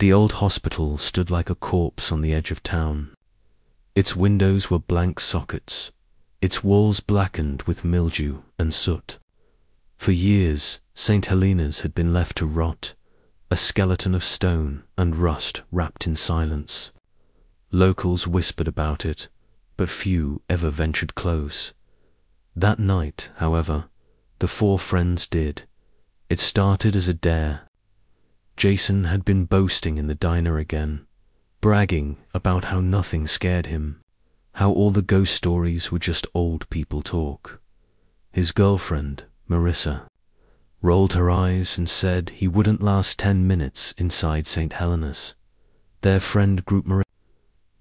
The old hospital stood like a corpse on the edge of town. Its windows were blank sockets, its walls blackened with mildew and soot. For years, St. Helena's had been left to rot, a skeleton of stone and rust wrapped in silence. Locals whispered about it, but few ever ventured close. That night, however, the four friends did. It started as a dare. Jason had been boasting in the diner again, bragging about how nothing scared him, how all the ghost stories were just old people talk. His girlfriend, Marissa, rolled her eyes and said he wouldn't last 10 minutes inside St. Helena's. Their friend group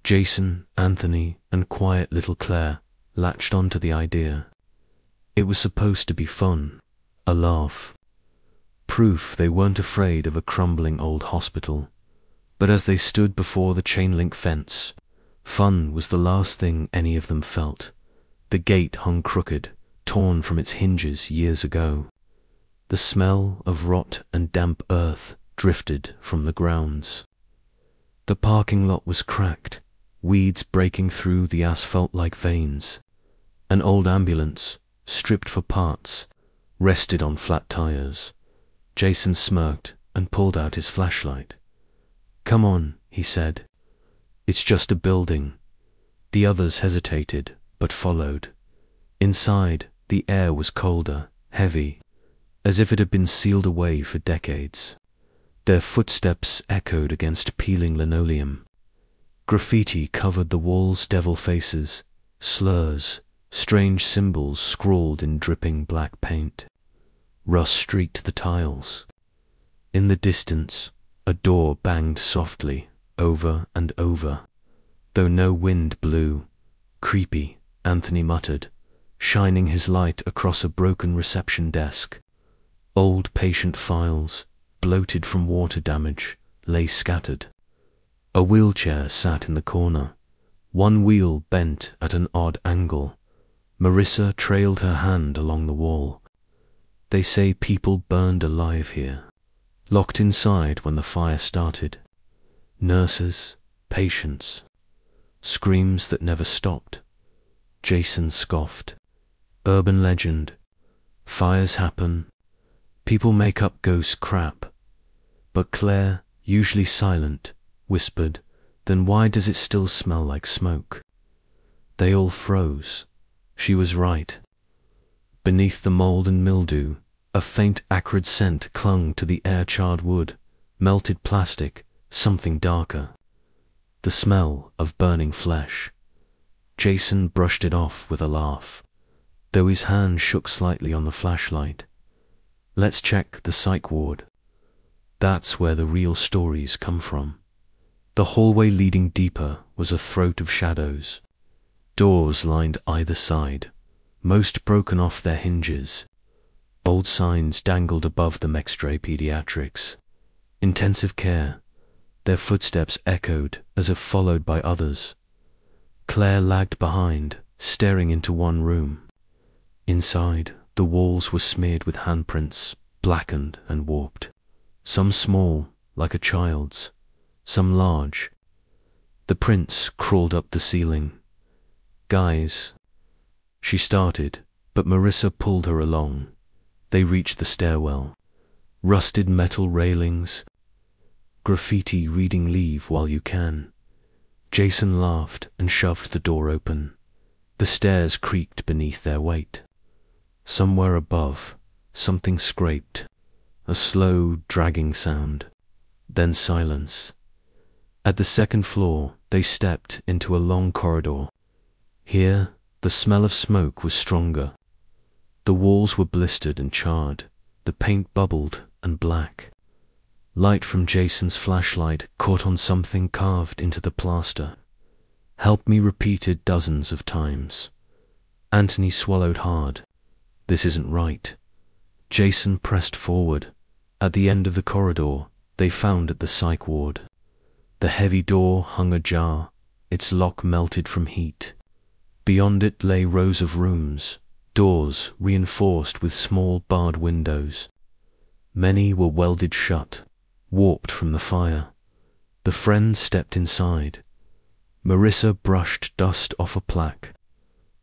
Jason, Anthony, and quiet little Claire latched onto the idea. It was supposed to be fun, a laugh. Proof they weren't afraid of a crumbling old hospital. But as they stood before the chain-link fence, fun was the last thing any of them felt. The gate hung crooked, torn from its hinges years ago. The smell of rot and damp earth drifted from the grounds. The parking lot was cracked, weeds breaking through the asphalt like veins. An old ambulance, stripped for parts, rested on flat tires. Jason smirked and pulled out his flashlight. "Come on," he said. "It's just a building." The others hesitated, but followed. Inside, the air was colder, heavy, as if it had been sealed away for decades. Their footsteps echoed against peeling linoleum. Graffiti covered the walls' devil faces, slurs, strange symbols scrawled in dripping black paint. Rust streaked the tiles. In the distance, a door banged softly, over and over. Though no wind blew, "Creepy," Anthony muttered, shining his light across a broken reception desk. Old patient files, bloated from water damage, lay scattered. A wheelchair sat in the corner, one wheel bent at an odd angle. Marissa trailed her hand along the wall. "They say people burned alive here, locked inside when the fire started. Nurses, patients, screams that never stopped." Jason scoffed. "Urban legend. Fires happen. People make up ghost crap." But Claire, usually silent, whispered, "Then why does it still smell like smoke?" They all froze. She was right. Beneath the mold and mildew, a faint acrid scent clung to the air-charred wood, melted plastic, something darker. The smell of burning flesh. Jason brushed it off with a laugh, though his hand shook slightly on the flashlight. "Let's check the psych ward. That's where the real stories come from." The hallway leading deeper was a throat of shadows. Doors lined either side, most broken off their hinges. Old signs dangled above the Mextray Pediatrics. Intensive care. Their footsteps echoed as if followed by others. Claire lagged behind, staring into one room. Inside, the walls were smeared with handprints, blackened and warped. Some small, like a child's, some large. The prints crawled up the ceiling. "Guys," she started, but Marissa pulled her along. They reached the stairwell. Rusted metal railings. Graffiti reading "Leave while you can." Jason laughed and shoved the door open. The stairs creaked beneath their weight. Somewhere above, something scraped. A slow, dragging sound. Then silence. At the second floor, they stepped into a long corridor. Here, the smell of smoke was stronger. The walls were blistered and charred, the paint bubbled and black. Light from Jason's flashlight caught on something carved into the plaster. "Help me" repeated dozens of times. Anthony swallowed hard. This isn't right. Jason pressed forward. At the end of the corridor, they found the psych ward. The heavy door hung ajar, its lock melted from heat. Beyond it lay rows of rooms, doors reinforced with small barred windows. Many were welded shut, warped from the fire. The friend stepped inside. Marissa brushed dust off a plaque.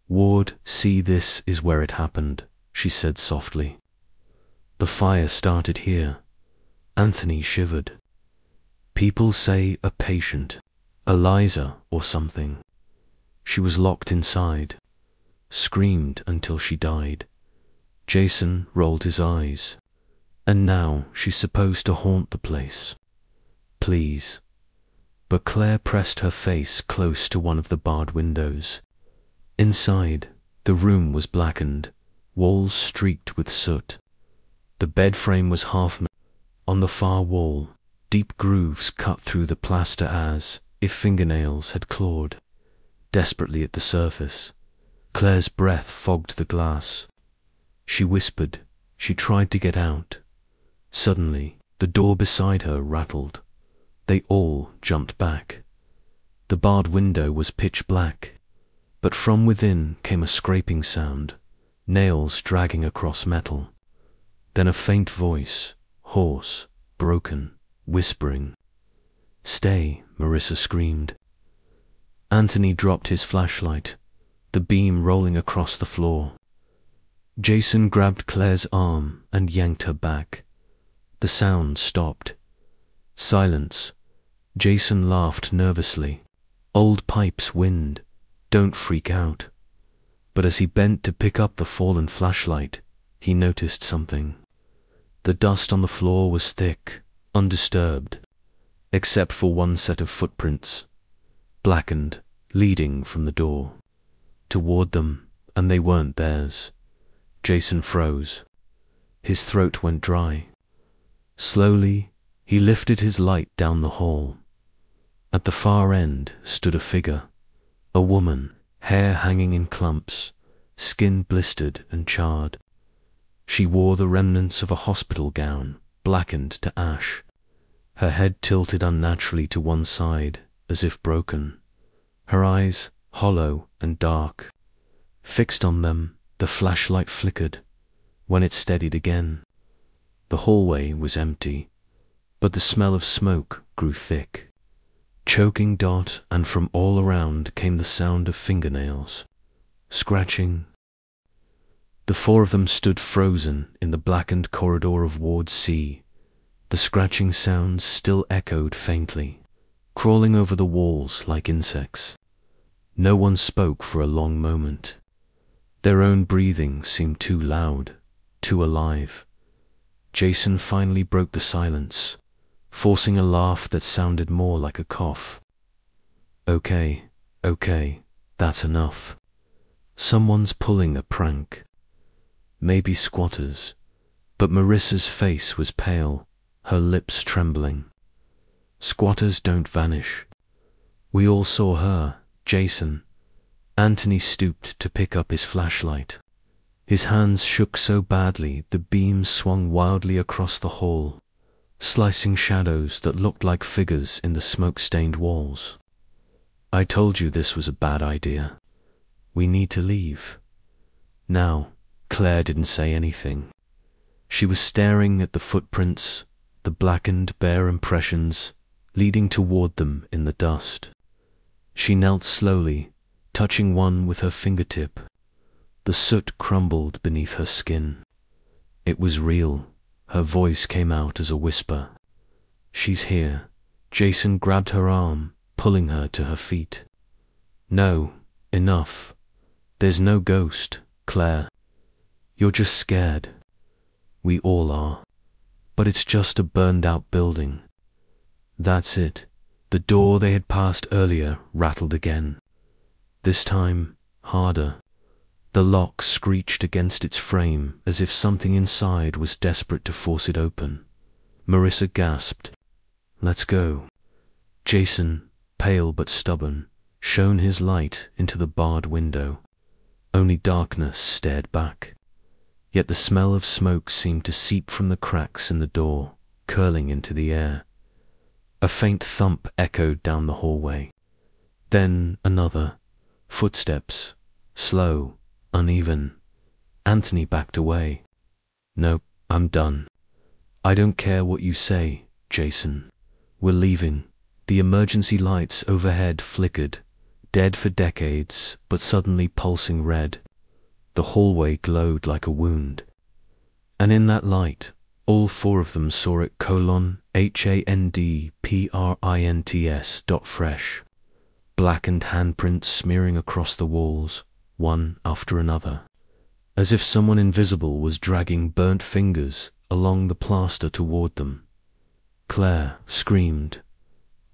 "Ward, see, this is where it happened," she said softly. "The fire started here." Anthony shivered. "People say a patient, Eliza or something. She was locked inside, screamed until she died." Jason rolled his eyes. "And now she's supposed to haunt the place. Please." But Claire pressed her face close to one of the barred windows. Inside, the room was blackened, walls streaked with soot. The bed frame was half on the far wall, deep grooves cut through the plaster as if fingernails had clawed desperately at the surface. Claire's breath fogged the glass. She whispered. She tried to get out. Suddenly, the door beside her rattled. They all jumped back. The barred window was pitch black, but from within came a scraping sound, nails dragging across metal. Then a faint voice, hoarse, broken, whispering. "Stay," Marissa screamed. Anthony dropped his flashlight, the beam rolling across the floor. Jason grabbed Claire's arm and yanked her back. The sound stopped. Silence. Jason laughed nervously. "Old pipes, wind. Don't freak out." But as he bent to pick up the fallen flashlight, he noticed something. The dust on the floor was thick, undisturbed, except for one set of footprints, blackened, leading from the door toward them, and they weren't theirs. Jason froze. His throat went dry. Slowly, he lifted his light down the hall. At the far end stood a figure, a woman, hair hanging in clumps, skin blistered and charred. She wore the remnants of a hospital gown, blackened to ash. Her head tilted unnaturally to one side, as if broken. Her eyes, hollow and dark. Fixed on them, the flashlight flickered. When it steadied again, the hallway was empty, but the smell of smoke grew thick. Choking Dot, and from all around came the sound of fingernails, scratching. The four of them stood frozen in the blackened corridor of Ward C. The scratching sounds still echoed faintly, crawling over the walls like insects. No one spoke for a long moment. Their own breathing seemed too loud, too alive. Jason finally broke the silence, forcing a laugh that sounded more like a cough. Okay, that's enough. Someone's pulling a prank. Maybe squatters, but Marissa's face was pale, her lips trembling. Squatters don't vanish. We all saw her, Jason. Anthony stooped to pick up his flashlight. His hands shook so badly the beam swung wildly across the hall, slicing shadows that looked like figures in the smoke-stained walls. "I told you this was a bad idea. We need to leave." Now, Claire didn't say anything. She was staring at the footprints, the blackened, bare impressions leading toward them in the dust. She knelt slowly, touching one with her fingertip. The soot crumbled beneath her skin. It was real. Her voice came out as a whisper. "She's here." Jason grabbed her arm, pulling her to her feet. "No, enough. There's no ghost, Claire. You're just scared. We all are. But it's just a burned-out building." That's it. The door they had passed earlier rattled again. This time, harder. The lock screeched against its frame as if something inside was desperate to force it open. Marissa gasped. "Let's go." Jason, pale but stubborn, shone his light into the barred window. Only darkness stared back. Yet the smell of smoke seemed to seep from the cracks in the door, curling into the air. A faint thump echoed down the hallway. Then another. Footsteps. Slow, uneven. Anthony backed away. "Nope, I'm done. I don't care what you say, Jason. We're leaving. The emergency lights overhead flickered, dead for decades, but suddenly pulsing red. The hallway glowed like a wound. And in that light, all four of them saw it: HANDPRINTS. Blackened handprints smearing across the walls, one after another, as if someone invisible was dragging burnt fingers along the plaster toward them. Claire screamed.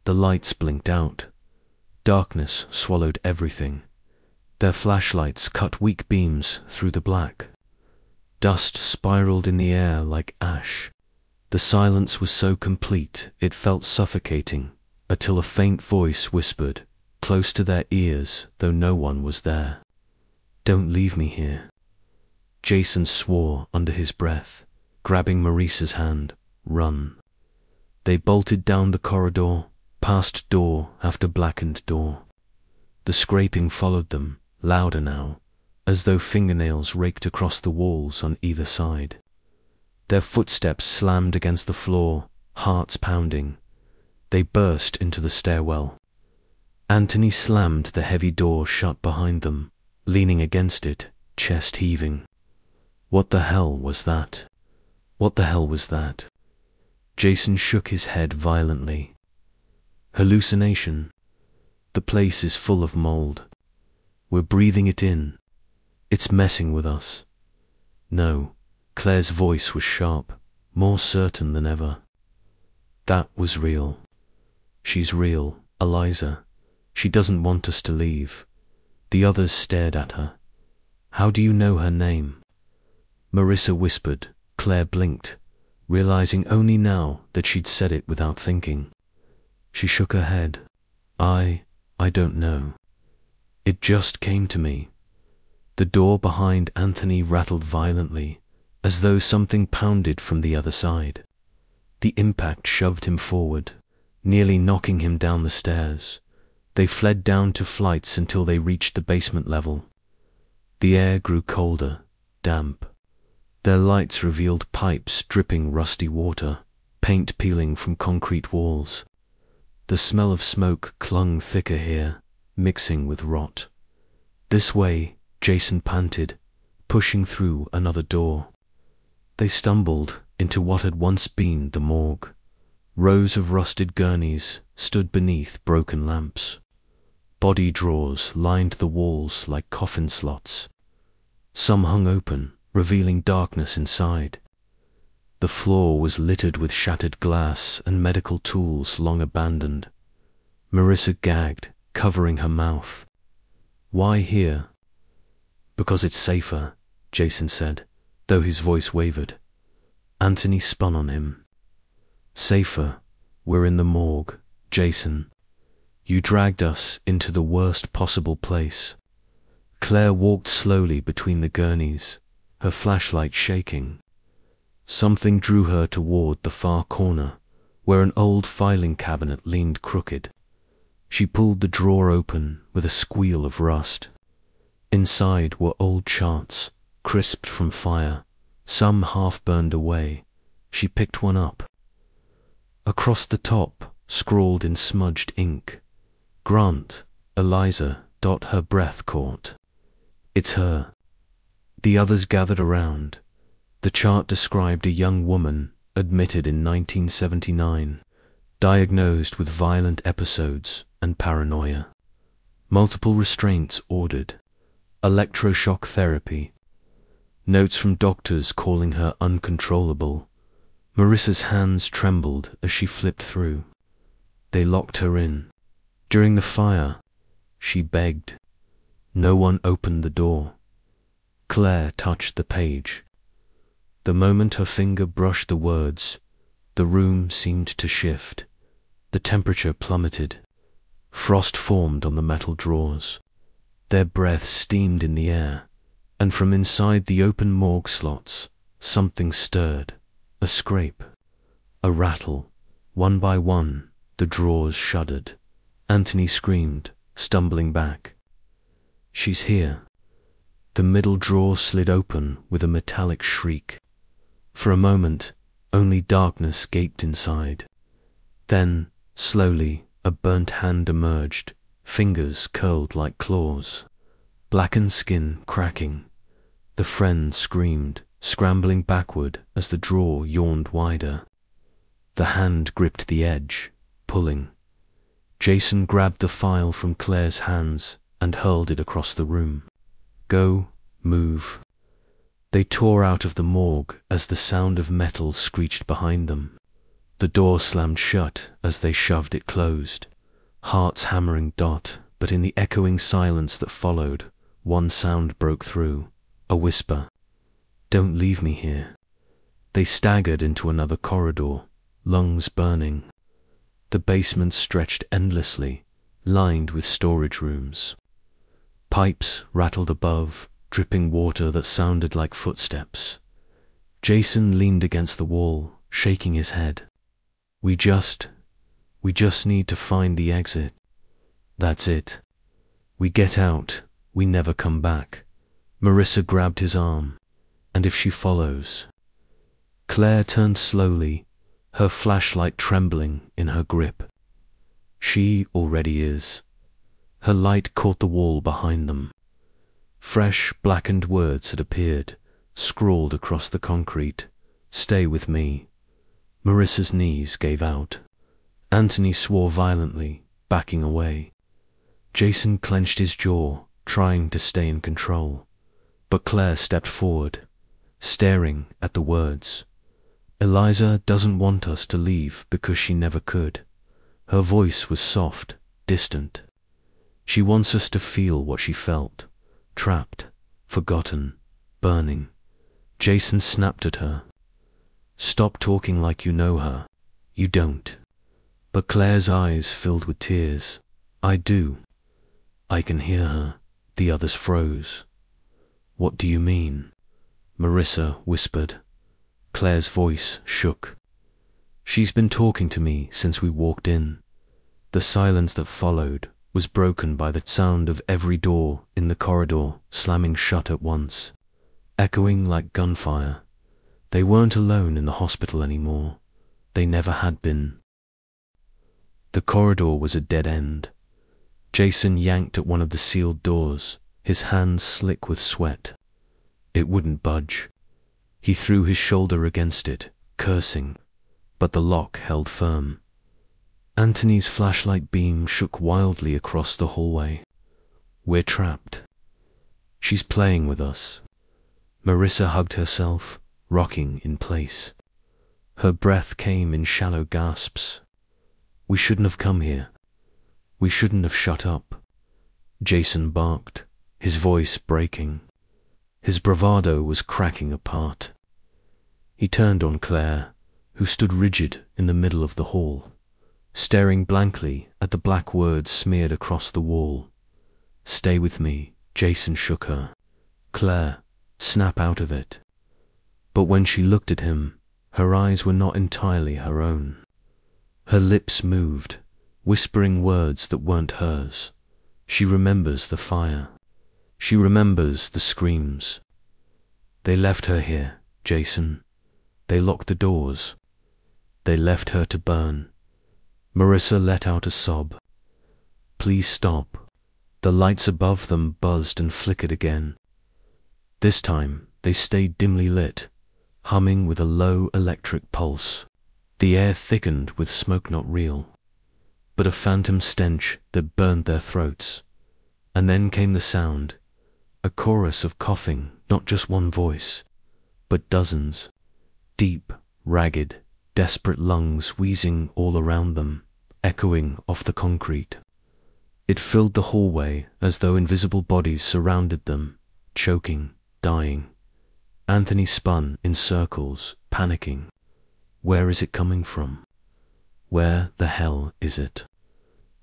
The lights blinked out. Darkness swallowed everything. Their flashlights cut weak beams through the black. Dust spiraled in the air like ash. The silence was so complete it felt suffocating, until a faint voice whispered, close to their ears though no one was there, "Don't leave me here." Jason swore under his breath, grabbing Maurice's hand. "Run." They bolted down the corridor, past door after blackened door. The scraping followed them, louder now, as though fingernails raked across the walls on either side. Their footsteps slammed against the floor, hearts pounding. They burst into the stairwell. Anthony slammed the heavy door shut behind them, leaning against it, chest heaving. What the hell was that? What the hell was that? Jason shook his head violently. Hallucination. The place is full of mold. We're breathing it in. It's messing with us. No, Claire's voice was sharp, more certain than ever. That was real. She's real, Eliza. She doesn't want us to leave. The others stared at her. How do you know her name? Marissa whispered. Claire blinked, realizing only now that she'd said it without thinking. She shook her head. I don't know. It just came to me. The door behind Anthony rattled violently, as though something pounded from the other side. The impact shoved him forward, nearly knocking him down the stairs. They fled down to flights until they reached the basement level. The air grew colder, damp. Their lights revealed pipes dripping rusty water, paint peeling from concrete walls. The smell of smoke clung thicker here, mixing with rot. This way, Jason panted, pushing through another door. They stumbled into what had once been the morgue. Rows of rusted gurneys stood beneath broken lamps. Body drawers lined the walls like coffin slots. Some hung open, revealing darkness inside. The floor was littered with shattered glass and medical tools long abandoned. Marissa gagged, covering her mouth. "Why here?" "Because it's safer," Jason said, though his voice wavered. Anthony spun on him. "Safer? We're in the morgue, Jason. You dragged us into the worst possible place." Claire walked slowly between the gurneys, her flashlight shaking. Something drew her toward the far corner, where an old filing cabinet leaned crooked. She pulled the drawer open with a squeal of rust. Inside were old charts, crisped from fire, some half burned away. She picked one up. Across the top, scrawled in smudged ink, "Grant, Eliza." Her breath caught. It's her. The others gathered around. The chart described a young woman, admitted in 1979, diagnosed with violent episodes and paranoia. Multiple restraints ordered. Electroshock therapy. Notes from doctors calling her uncontrollable. Marissa's hands trembled as she flipped through. They locked her in. During the fire, she begged. No one opened the door. Claire touched the page. The moment her finger brushed the words, the room seemed to shift. The temperature plummeted. Frost formed on the metal drawers. Their breath steamed in the air, and from inside the open morgue slots, something stirred. A scrape. A rattle. One by one, the drawers shuddered. Anthony screamed, stumbling back. "She's here." The middle drawer slid open with a metallic shriek. For a moment, only darkness gaped inside. Then, slowly, A burnt hand emerged, fingers curled like claws, blackened skin cracking. The friend screamed, scrambling backward as the drawer yawned wider. The hand gripped the edge, pulling. Jason grabbed the file from Claire's hands and hurled it across the room. Go, move. They tore out of the morgue as the sound of metal screeched behind them. The door slammed shut as they shoved it closed, hearts hammering. But in the echoing silence that followed, one sound broke through, a whisper. Don't leave me here. They staggered into another corridor, lungs burning. The basement stretched endlessly, lined with storage rooms. Pipes rattled above, dripping water that sounded like footsteps. Jason leaned against the wall, shaking his head. We just need to find the exit. That's it. We get out, we never come back. Marissa grabbed his arm. And if she follows? Claire turned slowly, her flashlight trembling in her grip. She already is. Her light caught the wall behind them. Fresh, blackened words had appeared, scrawled across the concrete. Stay with me. Marissa's knees gave out. Anthony swore violently, backing away. Jason clenched his jaw, trying to stay in control. But Claire stepped forward, staring at the words. Eliza doesn't want us to leave because she never could. Her voice was soft, distant. She wants us to feel what she felt, trapped, forgotten, burning. Jason snapped at her. Stop talking like you know her. You don't. But Claire's eyes filled with tears. I do. I can hear her. The others froze. What do you mean? Marissa whispered. Claire's voice shook. She's been talking to me since we walked in. The silence that followed was broken by the sound of every door in the corridor slamming shut at once, echoing like gunfire. They weren't alone in the hospital anymore. They never had been. The corridor was a dead end. Jason yanked at one of the sealed doors, his hands slick with sweat. It wouldn't budge. He threw his shoulder against it, cursing, but the lock held firm. Anthony's flashlight beam shook wildly across the hallway. We're trapped. She's playing with us. Marissa hugged herself, rocking in place. Her breath came in shallow gasps. We shouldn't have come here. We shouldn't have shut up. Jason barked, his voice breaking. His bravado was cracking apart. He turned on Claire, who stood rigid in the middle of the hall, staring blankly at the black words smeared across the wall. Stay with me. Jason shook her. Claire, snap out of it. But when she looked at him, her eyes were not entirely her own. Her lips moved, whispering words that weren't hers. She remembers the fire. She remembers the screams. They left her here, Jason. They locked the doors. They left her to burn. Marissa let out a sob. Please stop. The lights above them buzzed and flickered again. This time they stayed dimly lit, humming with a low electric pulse. The air thickened with smoke not real, but a phantom stench that burned their throats. And then came the sound, a chorus of coughing, not just one voice, but dozens. Deep, ragged, desperate lungs wheezing all around them, echoing off the concrete. It filled the hallway as though invisible bodies surrounded them, choking, dying. Anthony spun in circles, panicking. Where is it coming from? Where the hell is it?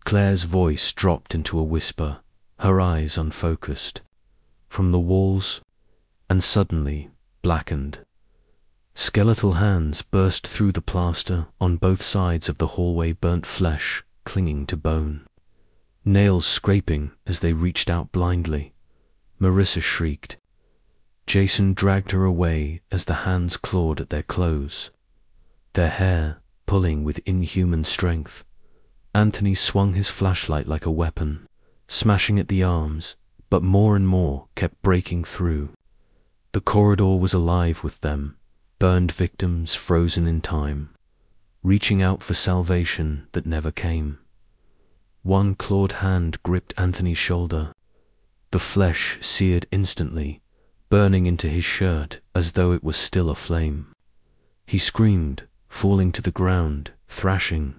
Claire's voice dropped into a whisper, her eyes unfocused. From the walls, and suddenly blackened. Skeletal hands burst through the plaster on both sides of the hallway, burnt flesh clinging to bone. Nails scraping as they reached out blindly. Marissa shrieked. Jason dragged her away as the hands clawed at their clothes, their hair pulling with inhuman strength. Anthony swung his flashlight like a weapon, smashing at the arms, but more and more kept breaking through. The corridor was alive with them, burned victims frozen in time, reaching out for salvation that never came. One clawed hand gripped Anthony's shoulder. The flesh seared instantly, burning into his shirt as though it was still aflame. He screamed, falling to the ground, thrashing.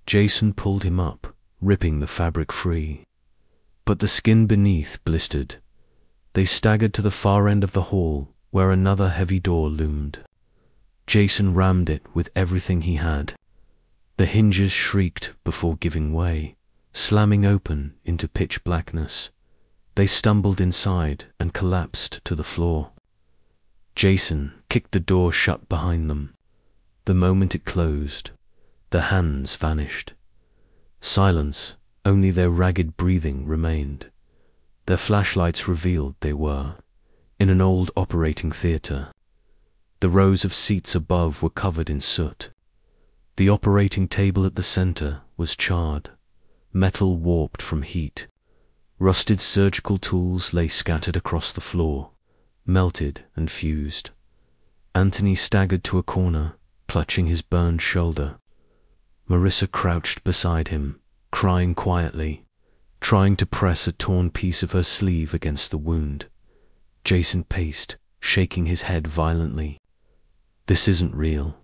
Jason pulled him up, ripping the fabric free. But the skin beneath blistered. They staggered to the far end of the hall, where another heavy door loomed. Jason rammed it with everything he had. The hinges shrieked before giving way, slamming open into pitch blackness. They stumbled inside and collapsed to the floor. Jason kicked the door shut behind them. The moment it closed, the hands vanished. Silence, only their ragged breathing remained. Their flashlights revealed they were in an old operating theater. The rows of seats above were covered in soot. The operating table at the center was charred, metal warped from heat. Rusted surgical tools lay scattered across the floor, melted and fused. Anthony staggered to a corner, clutching his burned shoulder. Marissa crouched beside him, crying quietly, trying to press a torn piece of her sleeve against the wound. Jason paced, shaking his head violently. This isn't real.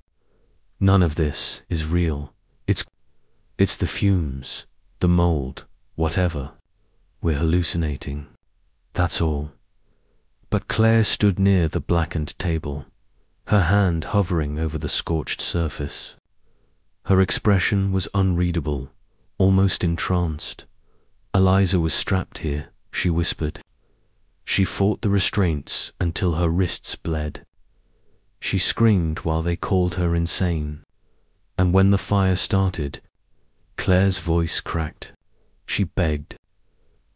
None of this is real. It's the fumes, the mold, whatever. We're hallucinating. That's all. But Claire stood near the blackened table, her hand hovering over the scorched surface. Her expression was unreadable, almost entranced. Eliza was strapped here, she whispered. She fought the restraints until her wrists bled. She screamed while they called her insane. And when the fire started, Claire's voice cracked. She begged,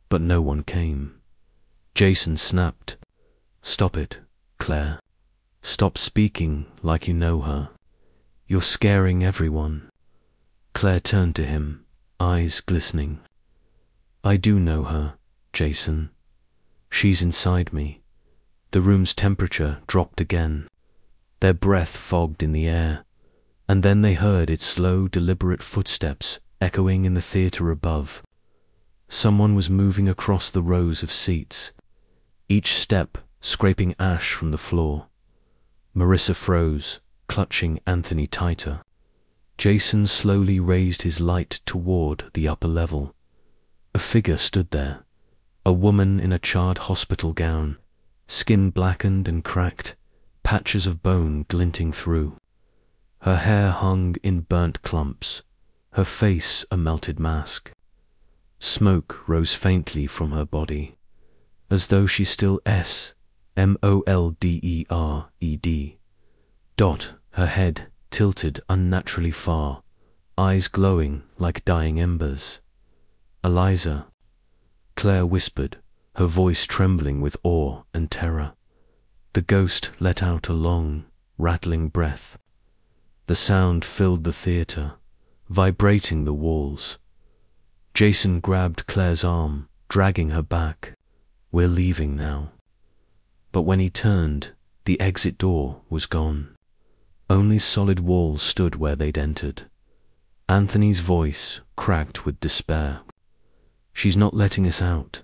but no one came. Jason snapped. Stop it, Claire. Stop speaking like you know her. You're scaring everyone. Claire turned to him, eyes glistening. I do know her, Jason. She's inside me. The room's temperature dropped again. Their breath fogged in the air, and then they heard its slow, deliberate footsteps echoing in the theater above. Someone was moving across the rows of seats, each step scraping ash from the floor. Marissa froze, clutching Anthony tighter. Jason slowly raised his light toward the upper level. A figure stood there, a woman in a charred hospital gown, skin blackened and cracked, patches of bone glinting through. Her hair hung in burnt clumps, her face a melted mask. Smoke rose faintly from her body, as though she still Moldered. Dot, her head tilted unnaturally far, eyes glowing like dying embers. Eliza, Claire whispered, her voice trembling with awe and terror. The ghost let out a long, rattling breath. The sound filled the theater, vibrating the walls. Jason grabbed Claire's arm, dragging her back. We're leaving now. But when he turned, the exit door was gone. Only solid walls stood where they'd entered. Anthony's voice cracked with despair. She's not letting us out.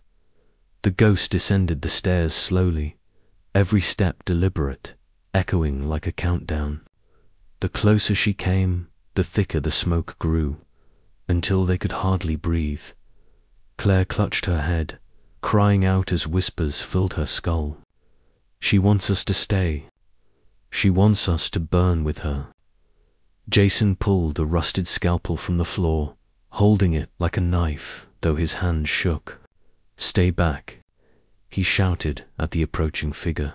The ghost descended the stairs slowly, every step deliberate, echoing like a countdown. The closer she came, the thicker the smoke grew, until they could hardly breathe. Claire clutched her head, crying out as whispers filled her skull. She wants us to stay. She wants us to burn with her. Jason pulled a rusted scalpel from the floor, holding it like a knife, though his hand shook. Stay back, he shouted at the approaching figure.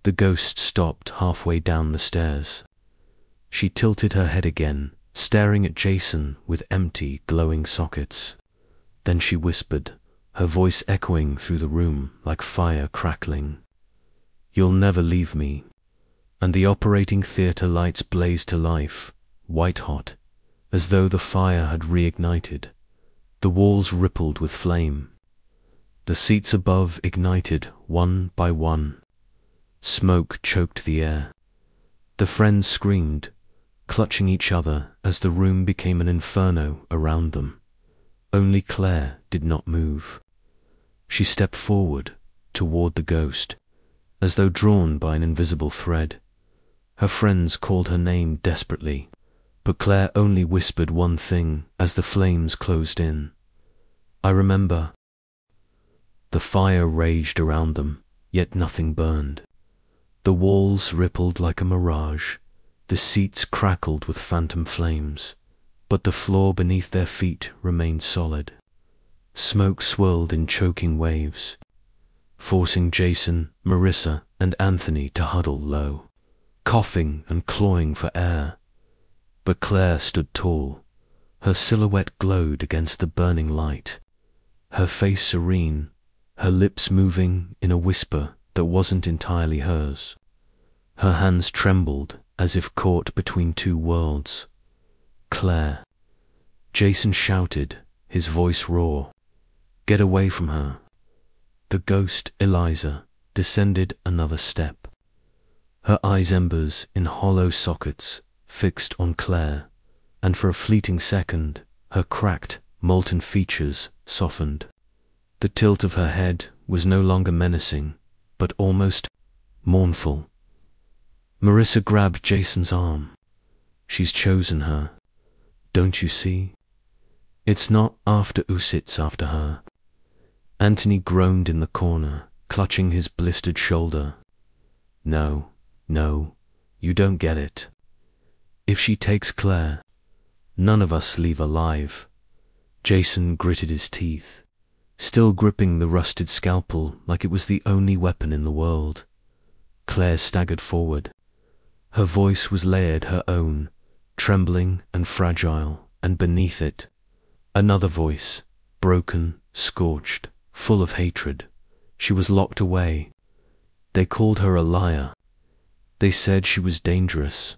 The ghost stopped halfway down the stairs. She tilted her head again, staring at Jason with empty, glowing sockets. Then she whispered, her voice echoing through the room like fire crackling. You'll never leave me. And the operating theater lights blazed to life, white hot. as though the fire had reignited. The walls rippled with flame. The seats above ignited one by one. Smoke choked the air. The friends screamed, clutching each other as the room became an inferno around them. Only Claire did not move. She stepped forward toward the ghost, as though drawn by an invisible thread. Her friends called her name desperately, but Claire only whispered one thing as the flames closed in. I remember. The fire raged around them, yet nothing burned. The walls rippled like a mirage. The seats crackled with phantom flames, but the floor beneath their feet remained solid. Smoke swirled in choking waves, forcing Jason, Marissa, and Anthony to huddle low, coughing and clawing for air. But Claire stood tall. Her silhouette glowed against the burning light, her face serene, her lips moving in a whisper that wasn't entirely hers. Her hands trembled as if caught between two worlds. Claire. Jason shouted, his voice raw. Get away from her. The ghost, Eliza, descended another step. Her eyes embers in hollow sockets fixed on Claire, and for a fleeting second, her cracked, molten features softened. The tilt of her head was no longer menacing, but almost mournful. Marissa grabbed Jason's arm. She's chosen her. Don't you see? It's not after us, it's after her. Anthony groaned in the corner, clutching his blistered shoulder. No, you don't get it. If she takes Claire, none of us leave alive. Jason gritted his teeth, still gripping the rusted scalpel like it was the only weapon in the world. Claire staggered forward. Her voice was layered her own, trembling and fragile, and beneath it, another voice, broken, scorched, full of hatred. She was locked away. They called her a liar. They said she was dangerous,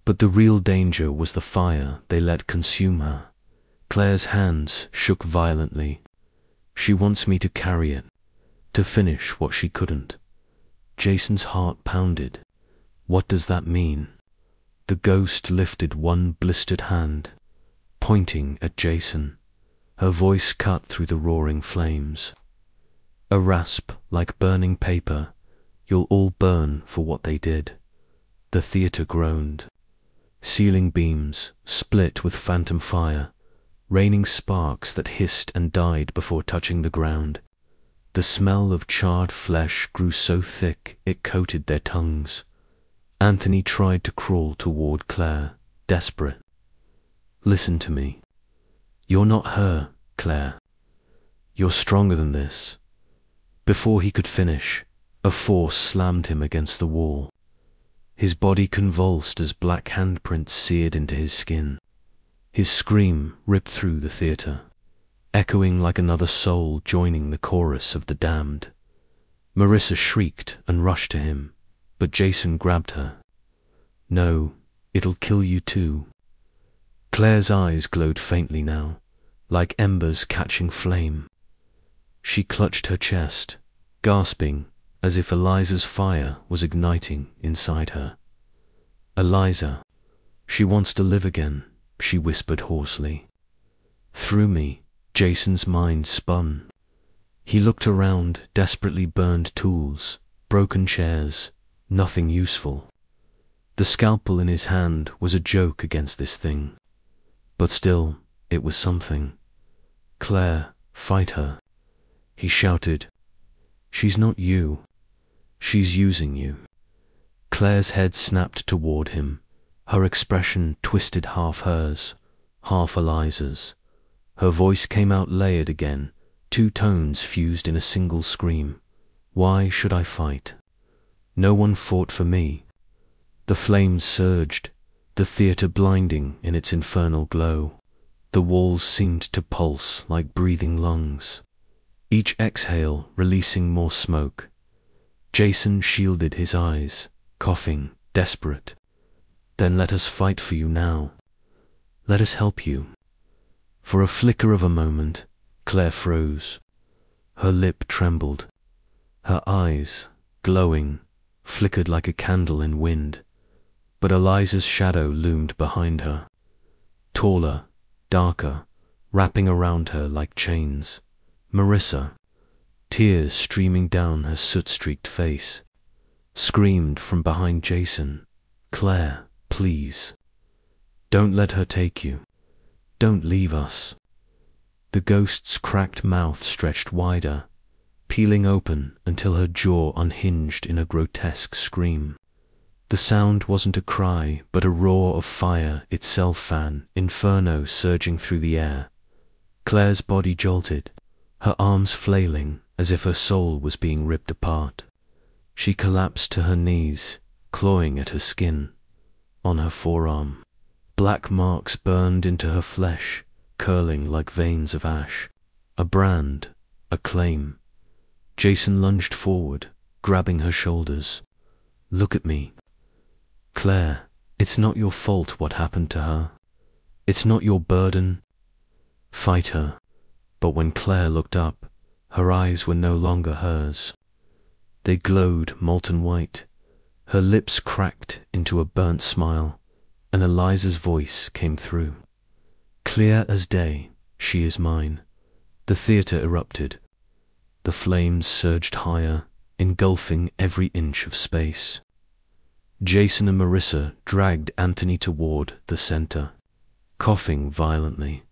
but the real danger was the fire they let consume her. Claire's hands shook violently. She wants me to carry it, to finish what she couldn't. Jason's heart pounded. What does that mean? The ghost lifted one blistered hand, pointing at Jason. Her voice cut through the roaring flames. A rasp like burning paper. You'll all burn for what they did. The theater groaned. Ceiling beams split with phantom fire, raining sparks that hissed and died before touching the ground. The smell of charred flesh grew so thick it coated their tongues. Anthony tried to crawl toward Claire, desperate. Listen to me. You're not her, Claire. You're stronger than this. Before he could finish, a force slammed him against the wall. His body convulsed as black handprints seared into his skin. His scream ripped through the theater, echoing like another soul joining the chorus of the damned. Marissa shrieked and rushed to him, but Jason grabbed her. No, it'll kill you too. Claire's eyes glowed faintly now, like embers catching flame. She clutched her chest, gasping as if Eliza's fire was igniting inside her. Eliza, she wants to live again, she whispered hoarsely. Through me, Jason's mind spun. He looked around, desperately burned tools, broken chairs, nothing useful. The scalpel in his hand was a joke against this thing. But still, it was something. Claire, fight her. He shouted. She's not you. She's using you. Claire's head snapped toward him, her expression twisted half hers, half Eliza's. Her voice came out layered again, two tones fused in a single scream. Why should I fight? No one fought for me. The flames surged, the theater blinding in its infernal glow. The walls seemed to pulse like breathing lungs, each exhale releasing more smoke. Jason shielded his eyes, coughing, desperate. Then let us fight for you now. Let us help you." For a flicker of a moment, Claire froze. Her lip trembled. Her eyes, glowing, flickered like a candle in wind. But Eliza's shadow loomed behind her, taller, darker, wrapping around her like chains. Marissa, tears streaming down her soot-streaked face, screamed from behind Jason, "Claire, please. Don't let her take you. Don't leave us." The ghost's cracked mouth stretched wider, peeling open until her jaw unhinged in a grotesque scream. The sound wasn't a cry, but a roar of fire itself, fan inferno surging through the air. Claire's body jolted, her arms flailing as if her soul was being ripped apart. She collapsed to her knees, clawing at her skin. On her forearm, black marks burned into her flesh, curling like veins of ash. A brand, a claim. Jason lunged forward, grabbing her shoulders. "Look at me. Claire, it's not your fault what happened to her. It's not your burden. Fight her." But when Claire looked up, her eyes were no longer hers. They glowed molten white. Her lips cracked into a burnt smile, and Eliza's voice came through. "Clear as day, she is mine." The theater erupted. The flames surged higher, engulfing every inch of space. Jason and Marissa dragged Anthony toward the center, coughing violently.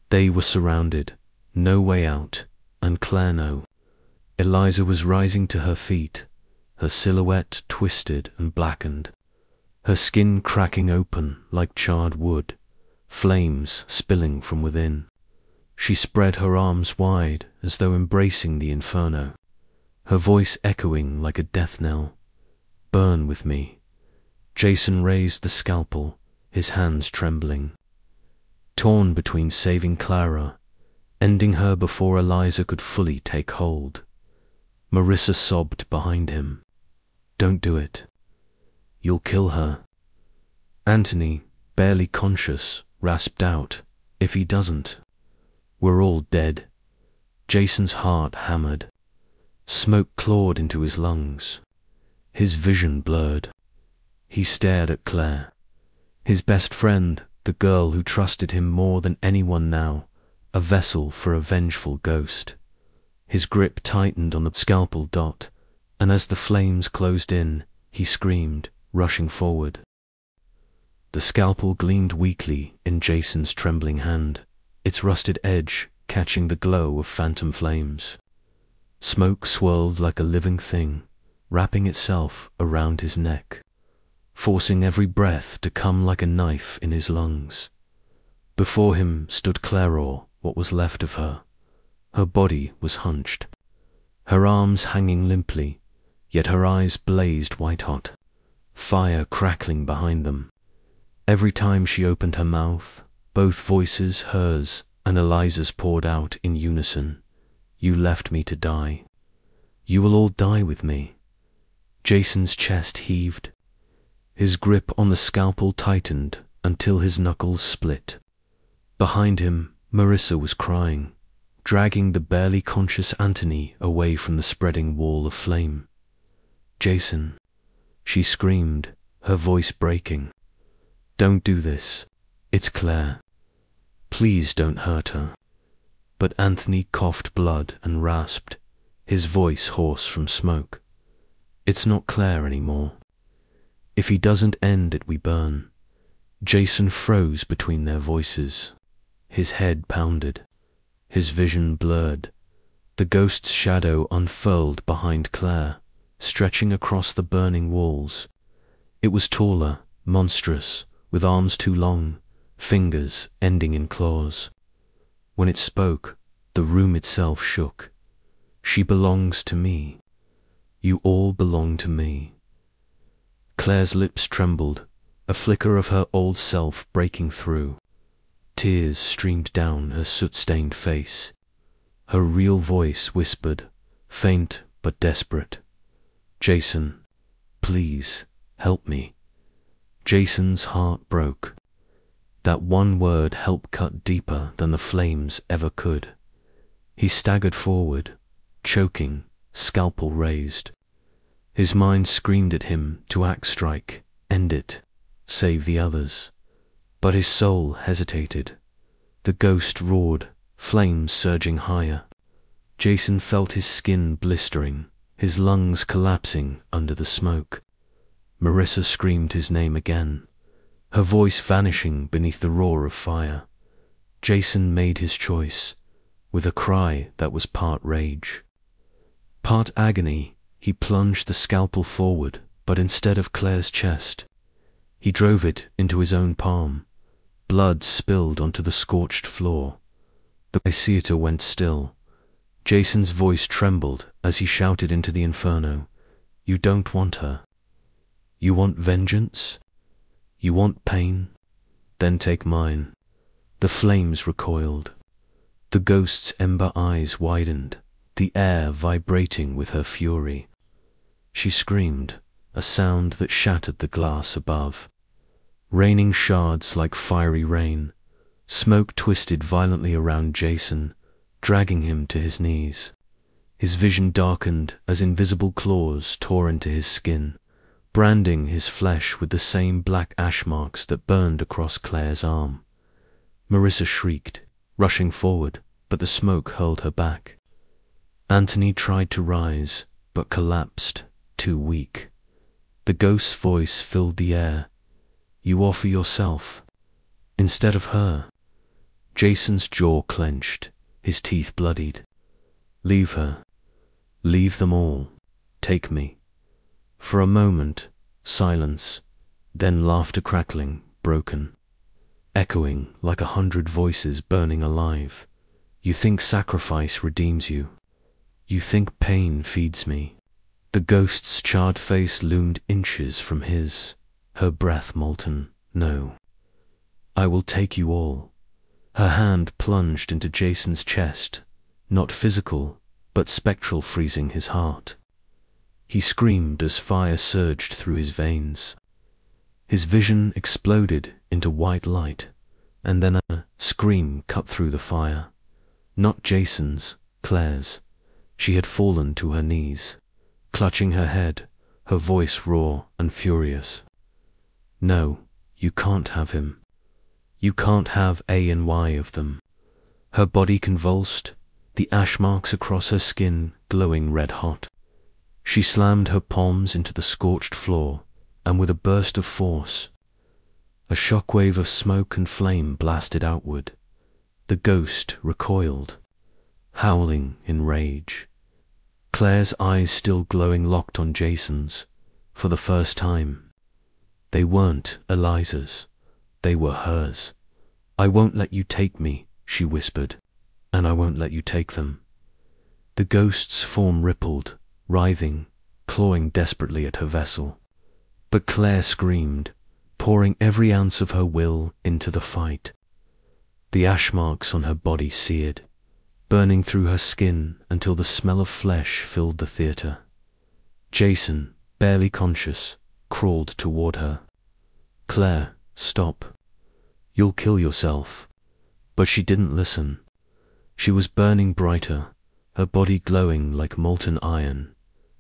They were surrounded, no way out, and Claire no. Eliza was rising to her feet, her silhouette twisted and blackened, her skin cracking open like charred wood, flames spilling from within. She spread her arms wide as though embracing the inferno, her voice echoing like a death knell. "Burn with me." Jason raised the scalpel, his hands trembling. Torn between saving Clara, ending her before Eliza could fully take hold. Marissa sobbed behind him. "Don't do it. You'll kill her." Anthony, barely conscious, rasped out, "If he doesn't, we're all dead." Jason's heart hammered. Smoke clawed into his lungs. His vision blurred. He stared at Claire, his best friend, the girl who trusted him more than anyone now, a vessel for a vengeful ghost. His grip tightened on the scalpel dot, and as the flames closed in, he screamed, rushing forward. The scalpel gleamed weakly in Jason's trembling hand, its rusted edge catching the glow of phantom flames. Smoke swirled like a living thing, wrapping itself around his neck, forcing every breath to come like a knife in his lungs. Before him stood Claire, what was left of her. Her body was hunched, her arms hanging limply, yet her eyes blazed white-hot, fire crackling behind them. Every time she opened her mouth, both voices, hers and Eliza's, poured out in unison. "You left me to die. You will all die with me." Jason's chest heaved. His grip on the scalpel tightened until his knuckles split. Behind him, Marissa was crying, dragging the barely conscious Anthony away from the spreading wall of flame. "Jason," she screamed, her voice breaking. "Don't do this. It's Claire. Please don't hurt her." But Anthony coughed blood and rasped, his voice hoarse from smoke. "It's not Claire anymore. If he doesn't end it, we burn." Jason froze between their voices. His head pounded, his vision blurred. The ghost's shadow unfurled behind Claire, stretching across the burning walls. It was taller, monstrous, with arms too long, fingers ending in claws. When it spoke, the room itself shook. "She belongs to me. You all belong to me." Claire's lips trembled, a flicker of her old self breaking through. Tears streamed down her soot-stained face. Her real voice whispered, faint but desperate, "Jason, please, help me." Jason's heart broke. That one word helped cut deeper than the flames ever could. He staggered forward, choking, scalpel raised. His mind screamed at him to axe strike, end it, save the others. But his soul hesitated. The ghost roared, flames surging higher. Jason felt his skin blistering, his lungs collapsing under the smoke. Marissa screamed his name again, her voice vanishing beneath the roar of fire. Jason made his choice, with a cry that was part rage. Part agony, he plunged the scalpel forward, but instead of Claire's chest, he drove it into his own palm. Blood spilled onto the scorched floor. The theater went still. Jason's voice trembled as he shouted into the inferno, "You don't want her. You want vengeance? You want pain? Then take mine." The flames recoiled. The ghost's ember eyes widened, the air vibrating with her fury. She screamed, a sound that shattered the glass above. Raining shards like fiery rain, smoke twisted violently around Jason, dragging him to his knees. His vision darkened as invisible claws tore into his skin, branding his flesh with the same black ash marks that burned across Claire's arm. Marissa shrieked, rushing forward, but the smoke hurled her back. Anthony tried to rise, but collapsed, too weak. The ghost's voice filled the air. "You offer yourself, instead of her." Jason's jaw clenched, his teeth bloodied. "Leave her. Leave them all. Take me." For a moment, silence, then laughter crackling, broken, echoing like 100 voices burning alive. "You think sacrifice redeems you. You think pain feeds me." The ghost's charred face loomed inches from his, her breath molten. "No. I will take you all." Her hand plunged into Jason's chest, not physical, but spectral, freezing his heart. He screamed as fire surged through his veins. His vision exploded into white light, and then a scream cut through the fire. Not Jason's, Claire's. She had fallen to her knees, clutching her head, her voice raw and furious. "No, you can't have him. You can't have A and Y of them." Her body convulsed, the ash marks across her skin glowing red hot. She slammed her palms into the scorched floor, and with a burst of force, a shockwave of smoke and flame blasted outward. The ghost recoiled, howling in rage. Claire's eyes still glowing locked on Jason's, for the first time. They weren't Eliza's. They were hers. "I won't let you take me," she whispered, "and I won't let you take them." The ghost's form rippled, writhing, clawing desperately at her vessel. But Claire screamed, pouring every ounce of her will into the fight. The ash marks on her body seared, burning through her skin until the smell of flesh filled the theater. Jason, barely conscious, crawled toward her. "Claire, stop. You'll kill yourself." But she didn't listen. She was burning brighter, her body glowing like molten iron.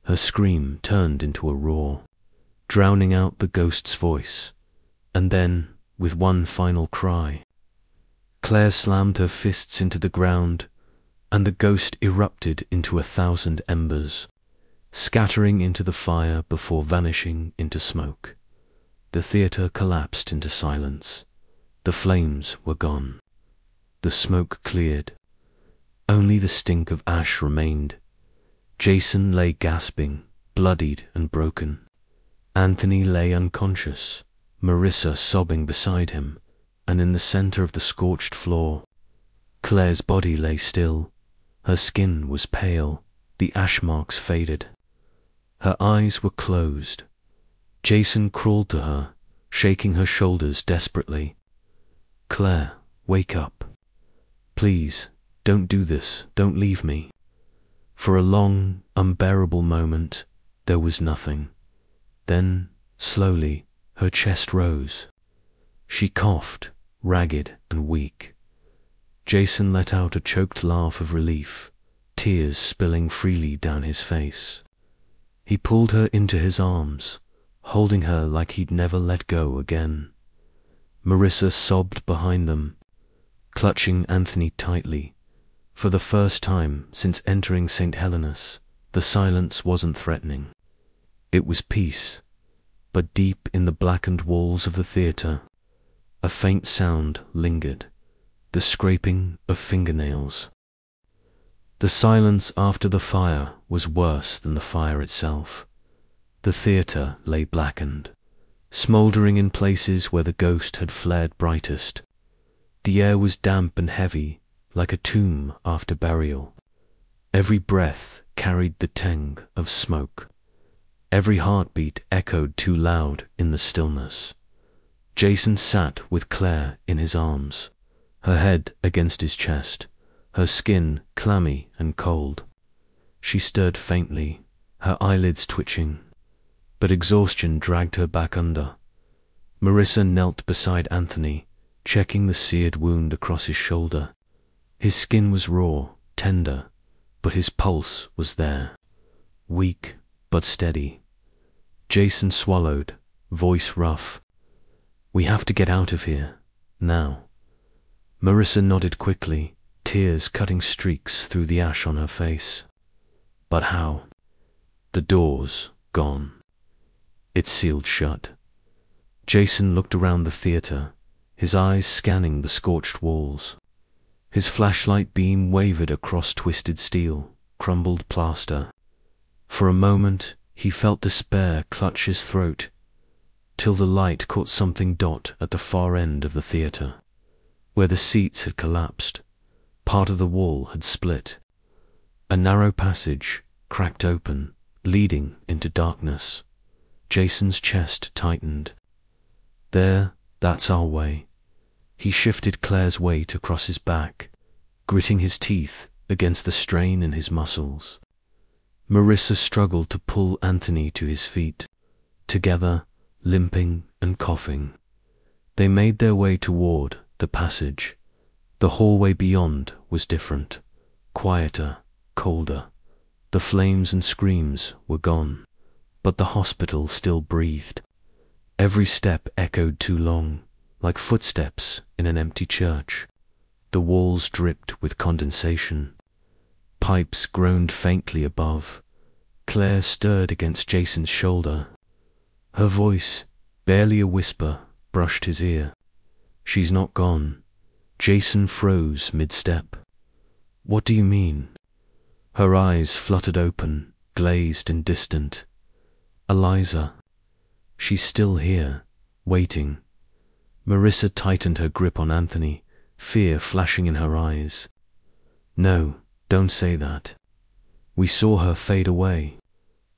Her scream turned into a roar, drowning out the ghost's voice. And then, with one final cry, Claire slammed her fists into the ground, and the ghost erupted into 1,000 embers, scattering into the fire before vanishing into smoke. The theater collapsed into silence. The flames were gone. The smoke cleared. Only the stink of ash remained. Jason lay gasping, bloodied and broken. Anthony lay unconscious, Marissa sobbing beside him, and in the center of the scorched floor, Claire's body lay still. Her skin was pale, the ash marks faded. Her eyes were closed. Jason crawled to her, shaking her shoulders desperately. "Claire, wake up. Please, don't do this, don't leave me." For a long, unbearable moment, there was nothing. Then, slowly, her chest rose. She coughed, ragged and weak. Jason let out a choked laugh of relief, tears spilling freely down his face. He pulled her into his arms, holding her like he'd never let go again. Marissa sobbed behind them, clutching Anthony tightly. For the first time since entering St. Helena's, the silence wasn't threatening. It was peace, but deep in the blackened walls of the theater, a faint sound lingered, the scraping of fingernails. The silence after the fire was worse than the fire itself. The theater lay blackened, smouldering in places where the ghost had flared brightest. The air was damp and heavy, like a tomb after burial. Every breath carried the tang of smoke. Every heartbeat echoed too loud in the stillness. Jason sat with Claire in his arms, her head against his chest, her skin clammy and cold. She stirred faintly, her eyelids twitching, but exhaustion dragged her back under. Marissa knelt beside Anthony, checking the seared wound across his shoulder. His skin was raw, tender, but his pulse was there, weak but steady. Jason swallowed, voice rough. "We have to get out of here, now." Marissa nodded quickly, tears cutting streaks through the ash on her face. But how? The door's gone. It's sealed shut. Jason looked around the theater, his eyes scanning the scorched walls. His flashlight beam wavered across twisted steel, crumbled plaster. For a moment, he felt despair clutch his throat, till the light caught something at the far end of the theater, where the seats had collapsed. Part of the wall had split. A narrow passage cracked open, leading into darkness. Jason's chest tightened. "There, that's our way." He shifted Claire's weight across his back, gritting his teeth against the strain in his muscles. Marissa struggled to pull Anthony to his feet. Together, limping and coughing, they made their way toward the passage. The hallway beyond was different, quieter, colder. The flames and screams were gone, but the hospital still breathed. Every step echoed too long, like footsteps in an empty church. The walls dripped with condensation. Pipes groaned faintly above. Claire stirred against Jason's shoulder. Her voice, barely a whisper, brushed his ear. "She's not gone." Jason froze mid-step. "What do you mean?" Her eyes fluttered open, glazed and distant. "Eliza. She's still here, waiting." Marissa tightened her grip on Anthony, fear flashing in her eyes. "No, don't say that. We saw her fade away.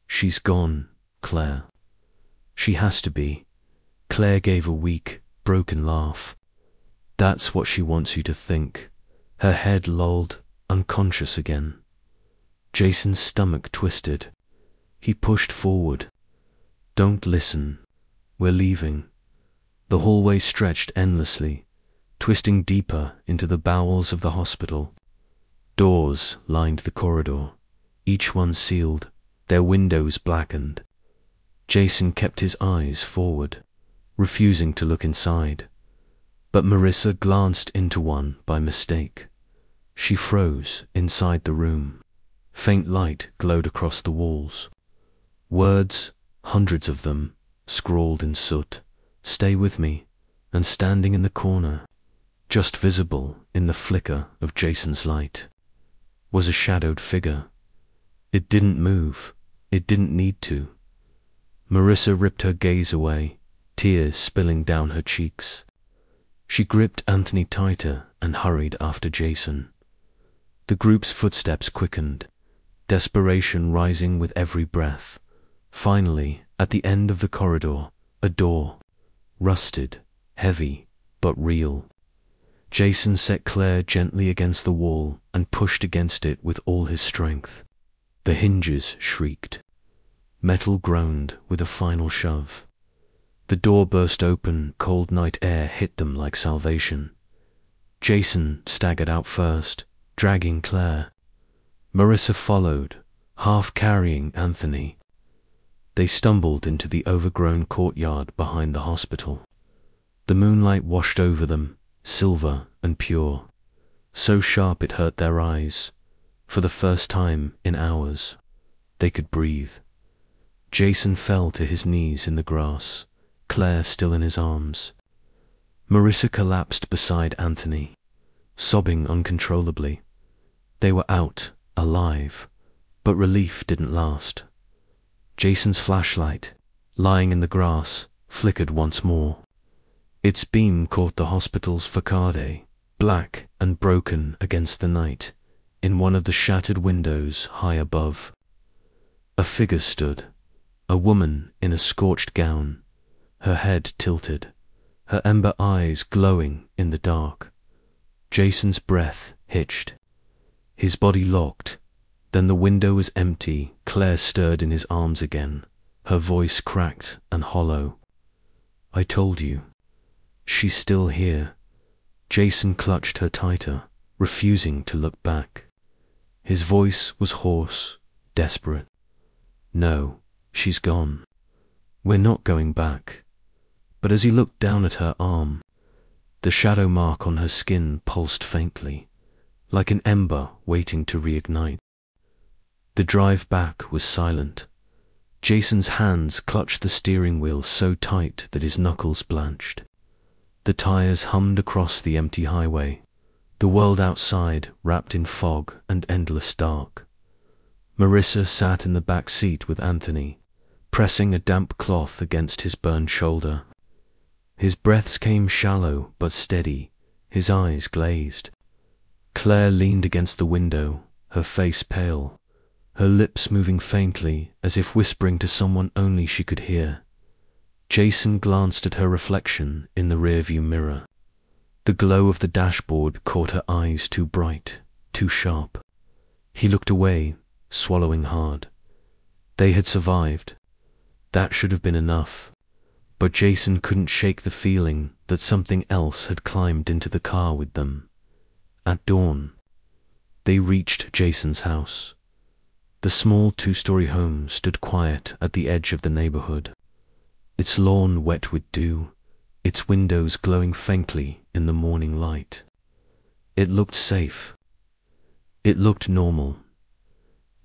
She's gone, Claire." "She has to be." Claire gave a weak, broken laugh. "That's what she wants you to think." Her head lolled, unconscious again. Jason's stomach twisted. He pushed forward. "Don't listen. We're leaving." The hallway stretched endlessly, twisting deeper into the bowels of the hospital. Doors lined the corridor, each one sealed, their windows blackened. Jason kept his eyes forward, refusing to look inside. But Marissa glanced into one by mistake. She froze inside the room. Faint light glowed across the walls. Words, hundreds of them, scrawled in soot, "Stay with me," and standing in the corner, just visible in the flicker of Jason's light, was a shadowed figure. It didn't move. It didn't need to. Marissa ripped her gaze away, tears spilling down her cheeks. She gripped Anthony tighter and hurried after Jason. The group's footsteps quickened, desperation rising with every breath. Finally, at the end of the corridor, a door, rusted, heavy, but real. Jason set Claire gently against the wall and pushed against it with all his strength. The hinges shrieked. Metal groaned with a final shove. The door burst open, cold night air hit them like salvation. Jason staggered out first, dragging Claire. Marissa followed, half carrying Anthony. They stumbled into the overgrown courtyard behind the hospital. The moonlight washed over them, silver and pure, so sharp it hurt their eyes. For the first time in hours, they could breathe. Jason fell to his knees in the grass, Claire still in his arms. Marissa collapsed beside Anthony, sobbing uncontrollably. They were out, alive, but relief didn't last. Jason's flashlight, lying in the grass, flickered once more. Its beam caught the hospital's facade, black and broken against the night, in one of the shattered windows high above. A figure stood, a woman in a scorched gown, her head tilted, her ember eyes glowing in the dark. Jason's breath hitched. His body locked. Then the window was empty. Claire stirred in his arms again, her voice cracked and hollow. "I told you. She's still here." Jason clutched her tighter, refusing to look back. His voice was hoarse, desperate. "No, she's gone. We're not going back." But as he looked down at her arm, the shadow mark on her skin pulsed faintly, like an ember waiting to reignite. The drive back was silent. Jason's hands clutched the steering wheel so tight that his knuckles blanched. The tires hummed across the empty highway, the world outside wrapped in fog and endless dark. Marissa sat in the back seat with Anthony, pressing a damp cloth against his burned shoulder. His breaths came shallow but steady, his eyes glazed. Claire leaned against the window, her face pale, her lips moving faintly as if whispering to someone only she could hear. Jason glanced at her reflection in the rearview mirror. The glow of the dashboard caught her eyes too bright, too sharp. He looked away, swallowing hard. They had survived. That should have been enough. But Jason couldn't shake the feeling that something else had climbed into the car with them. At dawn, they reached Jason's house. The small two-story home stood quiet at the edge of the neighborhood, its lawn wet with dew, its windows glowing faintly in the morning light. It looked safe. It looked normal.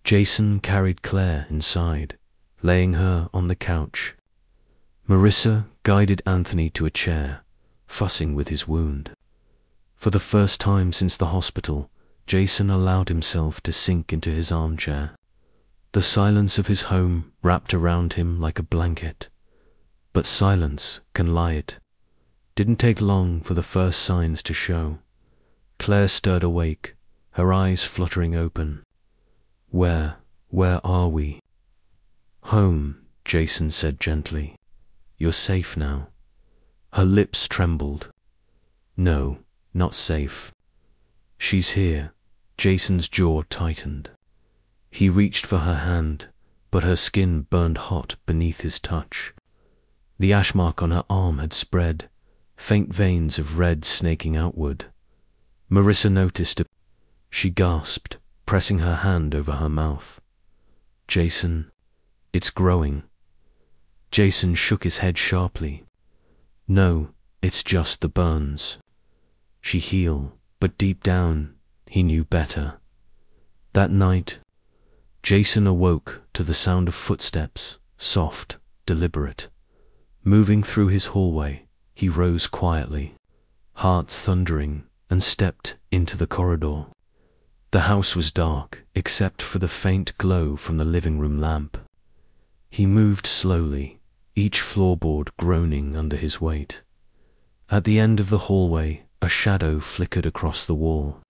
Jason carried Claire inside, laying her on the couch. Marissa guided Anthony to a chair, fussing with his wound. For the first time since the hospital, Jason allowed himself to sink into his armchair. The silence of his home wrapped around him like a blanket. But silence can lie. It didn't take long for the first signs to show. Claire stirred awake, her eyes fluttering open. Where are we?" "Home," Jason said gently. "You're safe now." Her lips trembled. "No, not safe." "She's here." Jason's jaw tightened. He reached for her hand, but her skin burned hot beneath his touch. The ash mark on her arm had spread, faint veins of red snaking outward. Marissa noticed it. She gasped, pressing her hand over her mouth. "Jason, it's growing." Jason shook his head sharply. "No, it's just the burns. She heal, but deep down, he knew better." That night, Jason awoke to the sound of footsteps, soft, deliberate. Moving through his hallway, he rose quietly, heart thundering, and stepped into the corridor. The house was dark, except for the faint glow from the living room lamp. He moved slowly, each floorboard groaning under his weight. At the end of the hallway, a shadow flickered across the wall.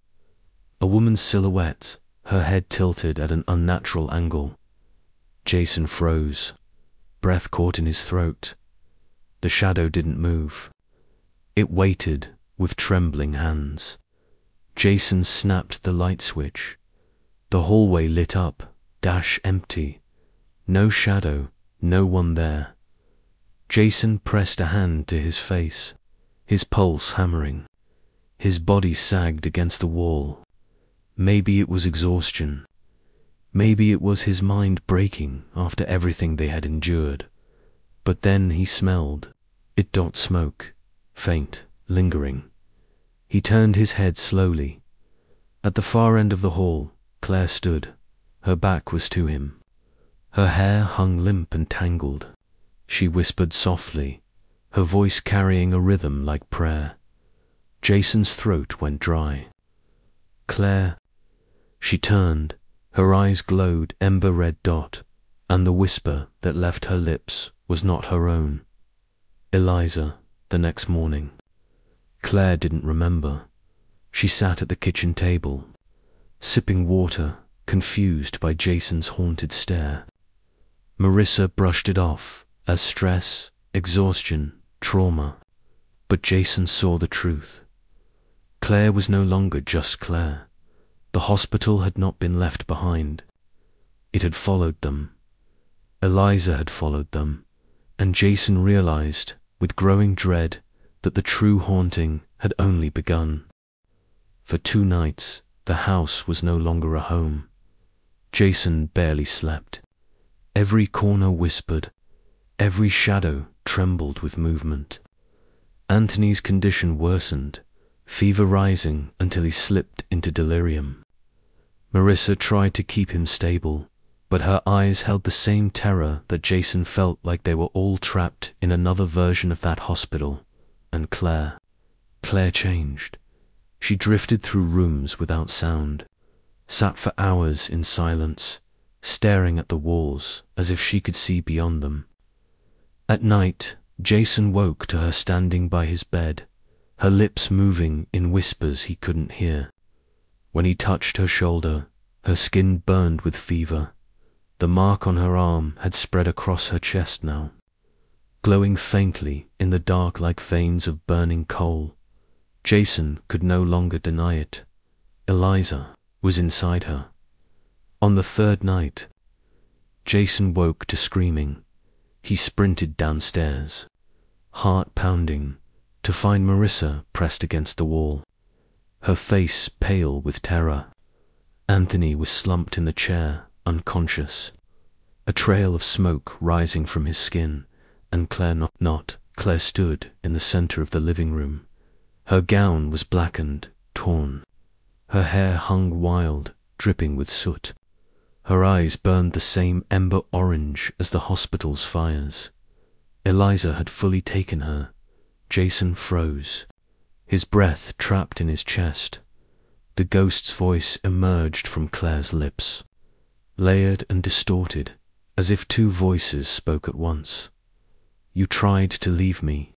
A woman's silhouette, her head tilted at an unnatural angle. Jason froze, breath caught in his throat. The shadow didn't move. It waited with trembling hands. Jason snapped the light switch. The hallway lit up, dash empty. No shadow, no one there. Jason pressed a hand to his face, his pulse hammering. His body sagged against the wall. Maybe it was exhaustion. Maybe it was his mind breaking after everything they had endured. But then he smelled. Smoke, faint, lingering. He turned his head slowly. At the far end of the hall, Claire stood. Her back was to him. Her hair hung limp and tangled. She whispered softly, her voice carrying a rhythm like prayer. Jason's throat went dry. "Claire." She turned. Her eyes glowed ember-red dot, and the whisper that left her lips was not her own. "Eliza," the next morning. Claire didn't remember. She sat at the kitchen table, sipping water, confused by Jason's haunted stare. Marissa brushed it off as stress, exhaustion, trauma. But Jason saw the truth. Claire was no longer just Claire. The hospital had not been left behind. It had followed them. Eliza had followed them, and Jason realized, with growing dread, that the true haunting had only begun. For 2 nights, the house was no longer a home. Jason barely slept. Every corner whispered. Every shadow trembled with movement. Anthony's condition worsened, fever rising until he slipped into delirium. Marissa tried to keep him stable, but her eyes held the same terror that Jason felt, like they were all trapped in another version of that hospital. And Claire changed. She drifted through rooms without sound, sat for hours in silence, staring at the walls as if she could see beyond them. At night, Jason woke to her standing by his bed, her lips moving in whispers he couldn't hear. When he touched her shoulder, her skin burned with fever. The mark on her arm had spread across her chest now, glowing faintly in the dark like veins of burning coal. Jason could no longer deny it. Eliza was inside her. On the 3rd night, Jason woke to screaming. He sprinted downstairs, heart pounding, to find Marissa pressed against the wall, her face pale with terror. Anthony was slumped in the chair, unconscious, a trail of smoke rising from his skin, and Claire Claire stood in the center of the living room. Her gown was blackened, torn. Her hair hung wild, dripping with soot. Her eyes burned the same ember orange as the hospital's fires. Eliza had fully taken her. Jason froze, his breath trapped in his chest. The ghost's voice emerged from Claire's lips, layered and distorted, as if 2 voices spoke at once. "You tried to leave me,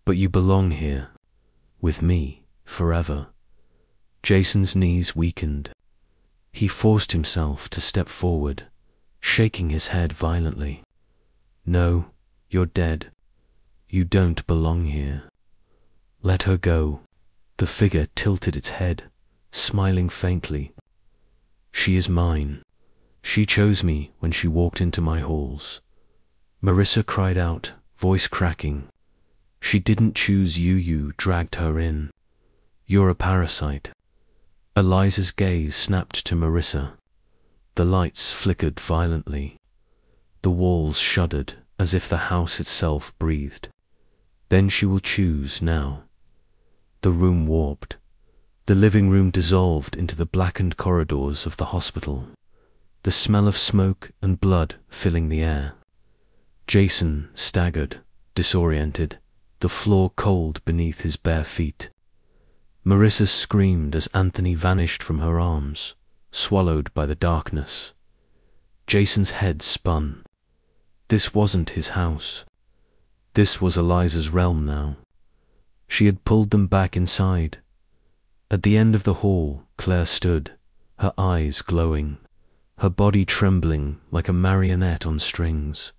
but you belong here, with me, forever." Jason's knees weakened. He forced himself to step forward, shaking his head violently. "No, you're dead. You don't belong here. Let her go." The figure tilted its head, smiling faintly. "She is mine. She chose me when she walked into my halls." Marissa cried out, voice cracking. "She didn't choose you, you dragged her in. You're a parasite." Eliza's gaze snapped to Marissa. The lights flickered violently. The walls shuddered as if the house itself breathed. "Then she will choose now." The room warped. The living room dissolved into the blackened corridors of the hospital, the smell of smoke and blood filling the air. Jason staggered, disoriented, the floor cold beneath his bare feet. Marissa screamed as Anthony vanished from her arms, swallowed by the darkness. Jason's head spun. This wasn't his house. This was Eliza's realm now. She had pulled them back inside. At the end of the hall, Claire stood, her eyes glowing, her body trembling like a marionette on strings.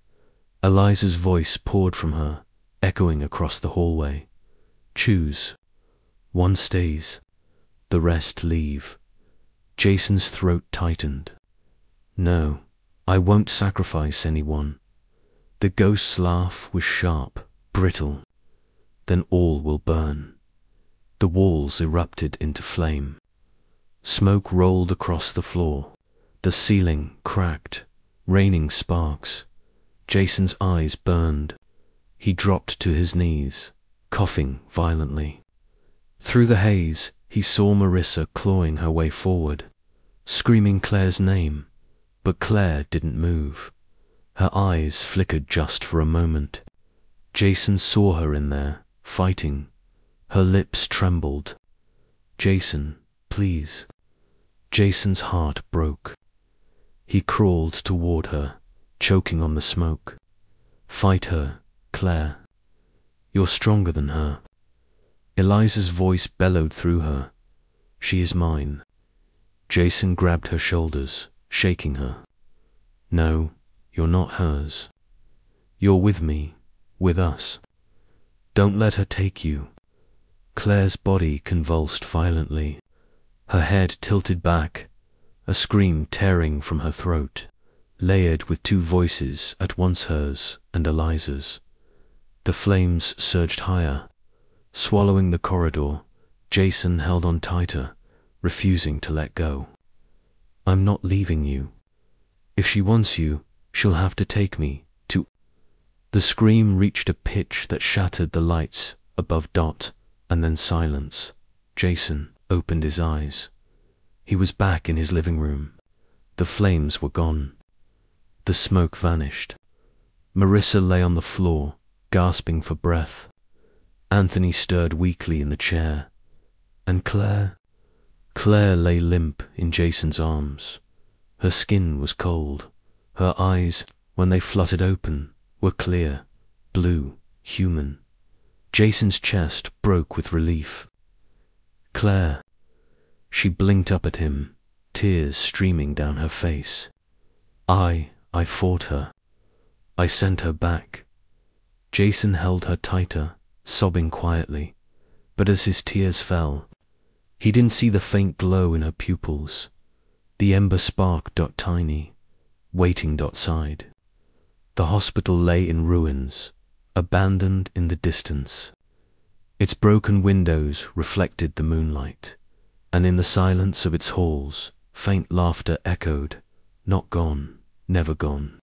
Eliza's voice poured from her, echoing across the hallway. "Choose. One stays. The rest leave." Jason's throat tightened. "No, I won't sacrifice anyone." The ghost's laugh was sharp, brittle. Then all will burn. The walls erupted into flame. Smoke rolled across the floor. The ceiling cracked, raining sparks. Jason's eyes burned. He dropped to his knees, coughing violently. Through the haze, he saw Marissa clawing her way forward, screaming Claire's name, but Claire didn't move. Her eyes flickered just for a moment. Jason saw her in there, fighting. Her lips trembled. "Jason, please." Jason's heart broke. He crawled toward her, choking on the smoke. "Fight her, Claire. You're stronger than her." Eliza's voice bellowed through her. "She is mine." Jason grabbed her shoulders, shaking her. "No, you're not hers. You're with me, with us. Don't let her take you." Claire's body convulsed violently. Her head tilted back, a scream tearing from her throat, layered with two voices, at once hers and Eliza's. The flames surged higher. Swallowing the corridor, Jason held on tighter, refusing to let go. "I'm not leaving you. If she wants you, she'll have to take me to—" The scream reached a pitch that shattered the lights above Dot, and then silence. Jason opened his eyes. He was back in his living room. The flames were gone. The smoke vanished. Marissa lay on the floor, gasping for breath. Anthony stirred weakly in the chair. And Claire? Claire lay limp in Jason's arms. Her skin was cold. Her eyes, when they fluttered open, were clear, blue, human. Jason's chest broke with relief. "Claire." She blinked up at him, tears streaming down her face. I fought her. I sent her back." Jason held her tighter, sobbing quietly, but as his tears fell, he didn't see the faint glow in her pupils. The ember spark Dot tiny, waiting Dot side. The hospital lay in ruins, abandoned in the distance. Its broken windows reflected the moonlight, and in the silence of its halls, faint laughter echoed, "Not gone, never gone."